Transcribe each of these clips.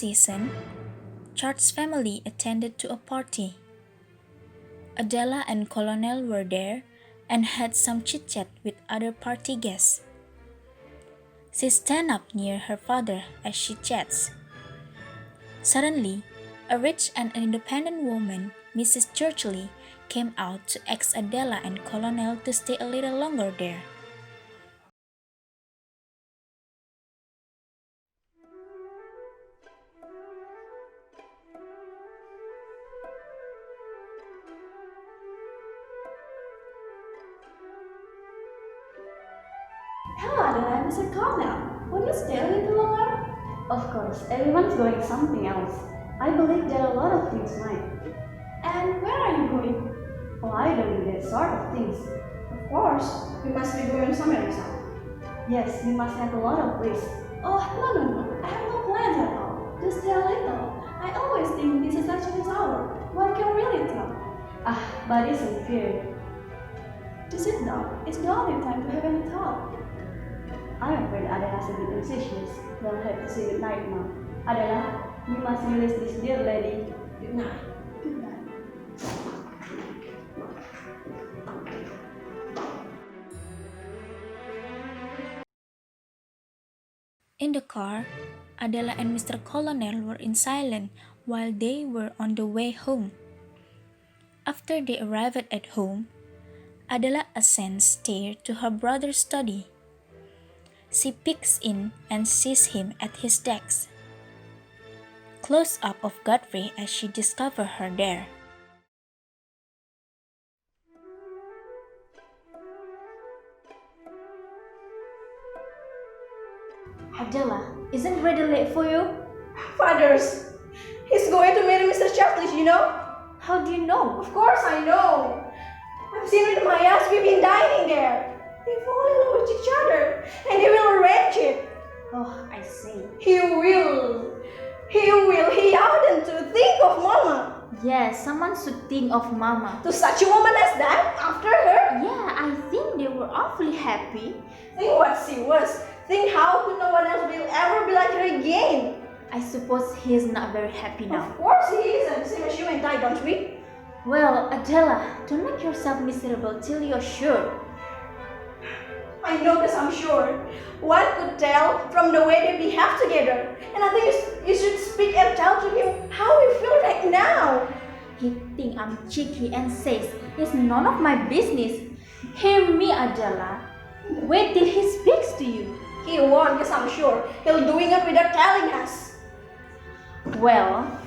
season, Charles' family attended to a party. Adela and Colonel were there and had some chit-chat with other party guests. She stands up near her father as she chats. Suddenly, a rich and independent woman, Mrs. Churchley, came out to ask Adela and Colonel to stay a little longer there. Hello, Adela, Mr. Colonel. Will you stay a little longer? Of course, everyone's going something else. I believe there are a lot of things tonight. And where are you going? Oh, I don't do that sort of things. Of course, we must be going somewhere else. Yes, you must have a lot of place. Oh, no. I have no plans at all. Just stay a little. I always think this is actually his hour. One can really tell. But isn't fair. Just sit down. It's the only time to have any talk. I'm afraid Adela's a bit anxious. They'll have to say goodnight now. Adela, you must release this dear lady. Good night. Good night. In the car, Adela and Mr. Colonel were in silence while they were on the way home. After they arrived at home, Adela ascends stairs to her brother's study. She peeks in and sees him at his desk. Close up of Godfrey as she discovers her there. Adela, isn't it really late for you? Fathers, he's going to marry Mr. Churchley, you know? How do you know? Of course I know. I've seen with my eyes. We've been dining there. They fall in love with each other, and he will arrange it. Oh, I see. He will. He oughtn't to think of Mama. Yes, someone should think of Mama. To such a woman as that, after her? Yeah, I think they were awfully happy. Think what she was. Think how could no one else will ever be like her again. I suppose he's not very happy now. Of course he isn't. Same as you and I, don't we? Well, Adela, don't make yourself miserable till you're sure. I know because I'm sure. One could tell from the way they behave together. And I think you should speak and tell to him how we feel right now. He thinks I'm cheeky and says it's none of my business. Hear me, Adela. Wait till he speaks to you. He won't, because I'm sure he'll doing it without telling us. Well,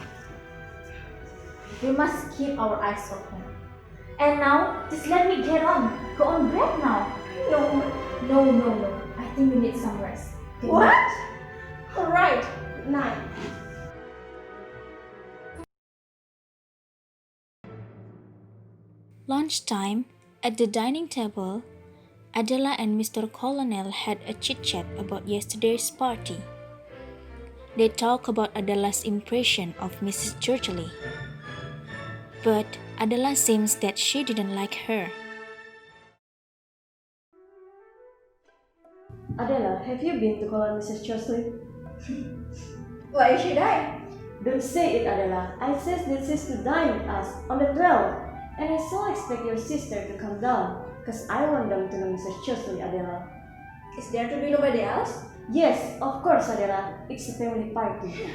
we must keep our eyes open. And now, just let me get on. Go on bed now. No. I think we need some rest. Good What? night. Alright, good night. Lunchtime, at the dining table, Adela and Mr. Colonel had a chit-chat about yesterday's party. They talked about Adela's impression of Mrs. Churchley. But Adela seems that she didn't like her. Adela, have you been to call on Mrs. Churchley? Why should I? Don't say it, Adela. I said that she's to dine with us on the 12th. And I so expect your sister to come down, because I want them to know Mrs. Churchley, Adela. Is there to be nobody else? Yes, of course, Adela. It's a family party.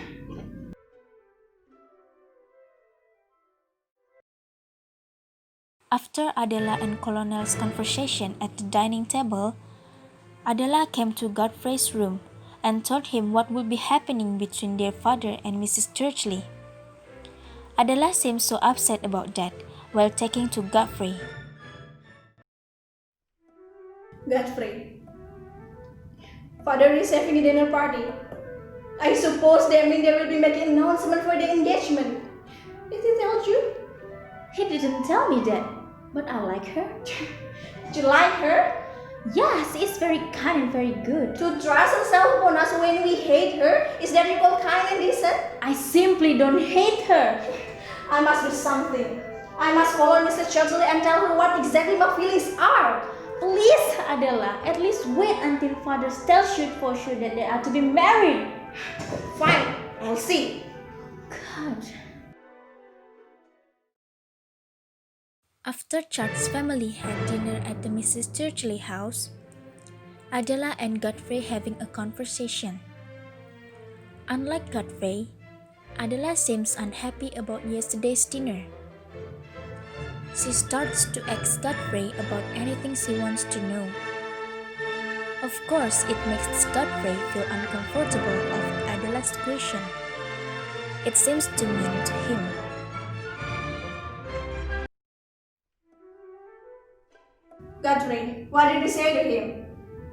After Adela and Colonel's conversation at the dining table, Adela came to Godfrey's room and told him what would be happening between their father and Mrs. Churchley. Adela seemed so upset about that while taking to Godfrey. Godfrey, Father is having a dinner party. I suppose they mean they will be making announcement for the engagement. Did he tell you? He didn't tell me that, but I like her. Did you like her? Yes, it's very kind and very good. To trust herself upon us when we hate her, is that you call kind and decent? I simply don't hate her. I must do something. I must call on Mrs. Churchley and tell her what exactly my feelings are. Please, Adela, at least wait until father tells you for sure that they are to be married. Fine. I'll see. God. After Charles' family had dinner at the Mrs. Churchley house, Adela and Godfrey having a conversation. Unlike Godfrey, Adela seems unhappy about yesterday's dinner. She starts to ask Godfrey about anything she wants to know. Of course, it makes Godfrey feel uncomfortable of Adela's question. It seems to mean to him. Godfrey, what did you say to him?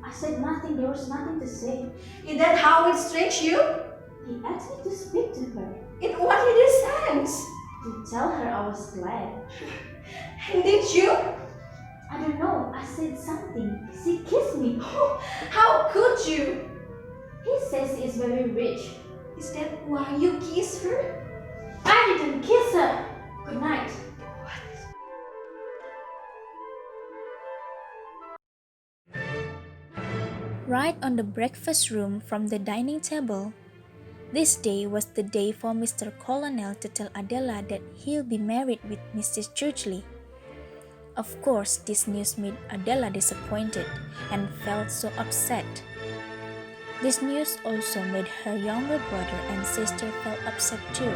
I said nothing. There was nothing to say. Is that how it strikes you? He asked me to speak to her, In what did you sense? to tell her I was glad. And did you? I don't know. I said something. She kissed me. How could you? He says he is very rich. Is that why you kissed her? I didn't kiss her. Good night. Right on the breakfast room from the dining table, this day was the day for Mr. Colonel to tell Adela that he'll be married with Mrs. Churchley. Of course, this news made Adela disappointed and felt so upset. This news also made her younger brother and sister felt upset too.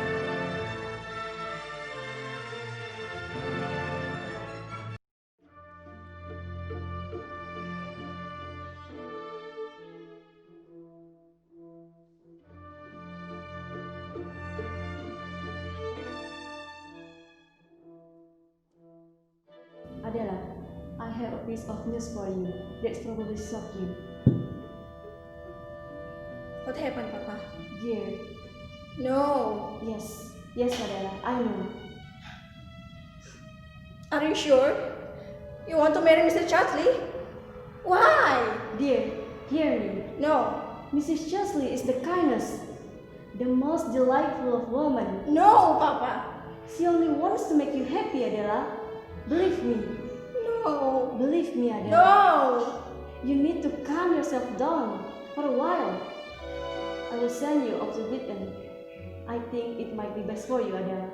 Adela, I have a piece of news for you that's probably shock you. What happened, Papa? Dear, No. yes, Adela, I know. Are you sure? You want to marry Mr. Chatley? Why? Dear, hear me. No. Mrs. Chesley is the kindest, the most delightful of women. No, Papa. She only wants to make you happy, Adela. Believe me. No. Believe me, Adela. No. You need to calm yourself down for a while. I will send you off the weekend. I think it might be best for you, Adela.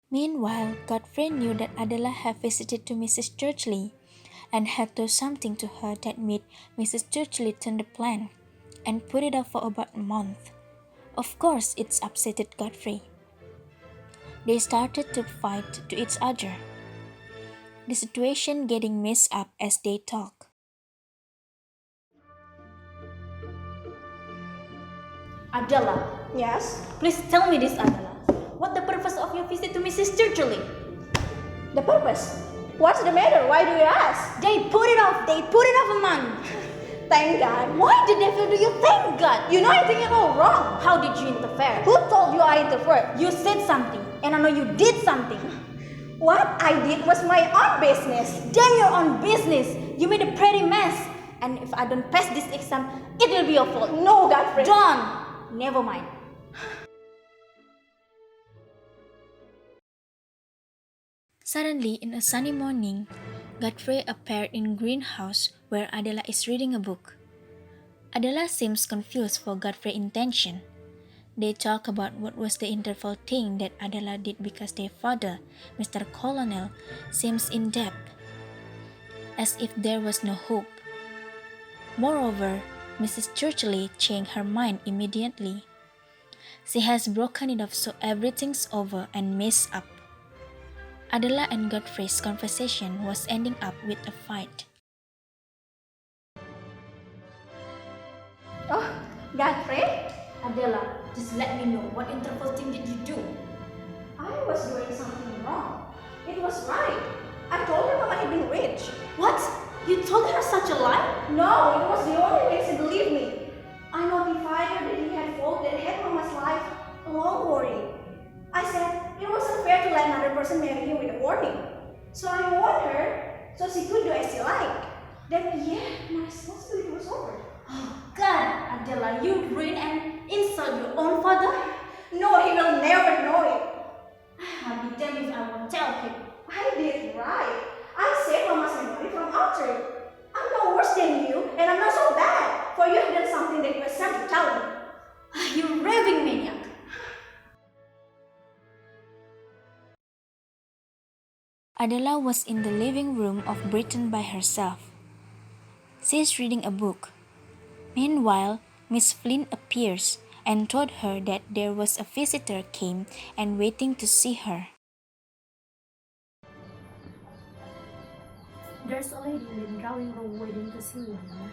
Meanwhile, Godfrey knew that Adela had visited to Mrs. Churchley and had told something to her that made Mrs. Churchley turn the plan and put it off for about a month. Of course, it's upsetted Godfrey. They started to fight to each other, the situation getting messed up as they talk. Adela, Yes? please tell me this, Adela. What the purpose of your visit to Mrs. Churchley? The purpose? What's the matter? Why do you ask? They put it off. They put it off a month. Thank God. Why the devil do you thank God? You know I think you're all wrong. How did you interfere? Who told you I interfered? You said something, and I know you did something. What I did was my own business. Damn your own business. You made a pretty mess. And if I don't pass this exam, it will be your fault. No, Godfrey. John, never mind. Suddenly, in a sunny morning, Godfrey appeared in greenhouse where Adela is reading a book. Adela seems confused for Godfrey's intention. They talk about what was the interval thing that Adela did because their father, Mr. Colonel, seems in debt, as if there was no hope. Moreover, Mrs. Churchley changed her mind immediately. She has broken it off so everything's over and messed up. Adela and Godfrey's conversation was ending up with a fight. Oh, Godfrey? Adela, just let me know, what interval thing did you do? I was doing something wrong. It was right. I told her Mama had been rich. What? You told her such a lie? No, it was the only way she believed me. I notified her that he had folk that had Mama's life a long warning. I said it wasn't fair to let another person marry him with a warning. So I warned her so she could do as she liked. Then my responsibility was over. Oh God, Adela, you ruin and insult your own father? No, he will never know it. I'll be damned if I won't tell him. I did right. I saved Mama's memory from Arthur. I'm no worse than you. Adela was in the living room of Britain by herself. She is reading a book. Meanwhile, Miss Flynn appears and told her that there was a visitor came and waiting to see her. There's a lady in the drawing room waiting to see you, Mama.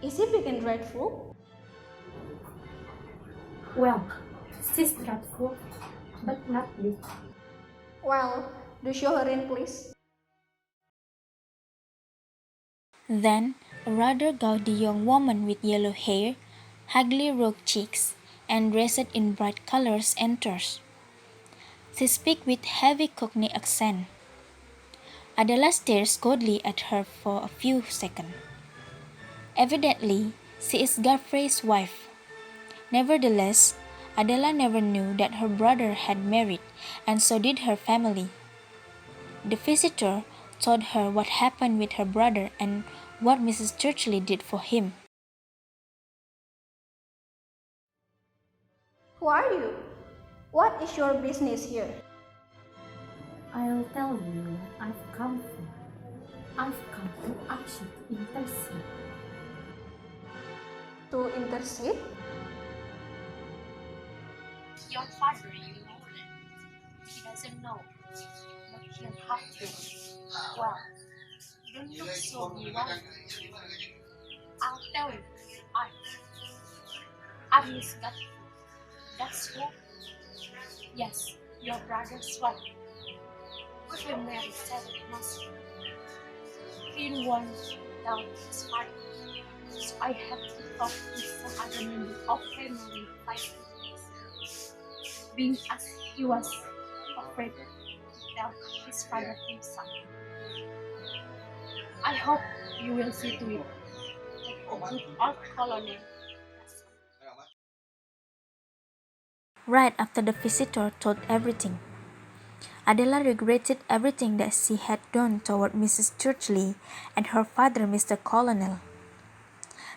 Is he big and dreadful? Well, she's dreadful, but not big. Well, do show her in, please. Then, a rather gaudy young woman with yellow hair, haggly rogue cheeks, and dressed in bright colors enters. She speaks with heavy Cockney accent. Adela stares coldly at her for a few seconds. Evidently, she is Godfrey's wife. Nevertheless, Adela never knew that her brother had married, and so did her family. The visitor told her what happened with her brother and what Mrs. Churchley did for him. Who are you? What is your business here? I'll tell you what I've come for. I've come to ask you to intercede. To intercede? Your father, you know that. He doesn't know, but he'll have to. Well, don't look so bewildered. I'll tell you, I'm Miss Godfrey. That's what? Yes, your brother's wife. He married 7 months ago. He didn't want to tell his father, so I have to talk with some other member of family like this. Being as he was afraid to tell his father himself. I hope you will see to it that a good old colonel. Right after the visitor told everything, Adela regretted everything that she had done toward Mrs. Churchley and her father, Mr. Colonel.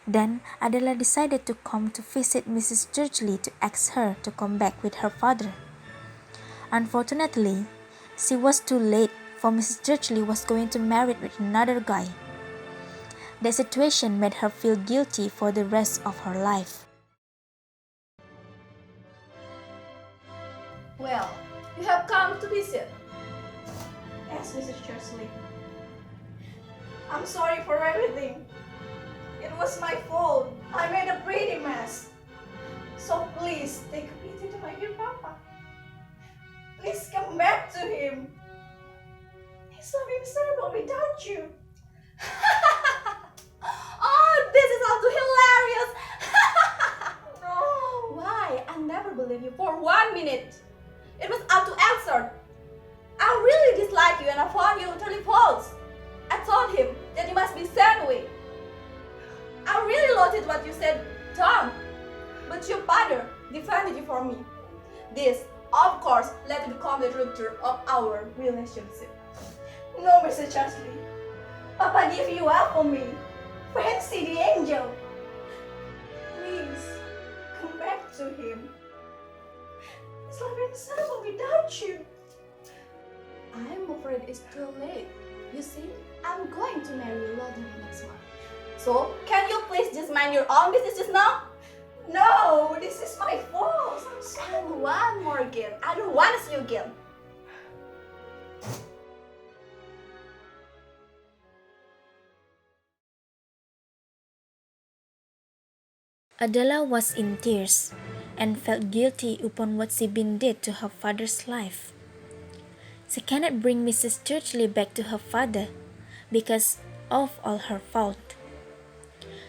Then Adela decided to come to visit Mrs. Churchley to ask her to come back with her father. Unfortunately, she was too late, for Mrs. Churchley was going to marry with another guy. The situation made her feel guilty for the rest of her life. Well, you have come to visit. Yes, Mrs. Churchley. I'm sorry for everything. It was my fault. I made a pretty mess. So please take pity to my dear papa. Please come back to him. He's so miserable without you. Oh, this is all too hilarious. No. Why? I never believe you for 1 minute. It was up to answer. I really dislike you and I found you utterly false. I told him that you must be sent away. I really loathed what you said, Tom. But your father defended you for me. This, of course, led to become the rupture of our relationship. No, Mr. Chesley. Papa gave you up for me. Fancy the angel. Please, come back to him. It's like miserable without you. I'm afraid it's too late. You see, I'm going to marry Lovarinka next month. So, can you please just mind your own business just now? No, this is my fault. I'm sorry. And one more again. I don't want to see you again. Adela was in tears and felt guilty upon what she been did to her father's life. She cannot bring Mrs. Churchley back to her father because of all her fault.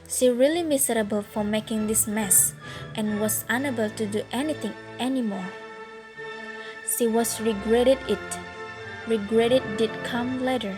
She really miserable for making this mess and was unable to do anything anymore. She was regretted it. Regretted did come later.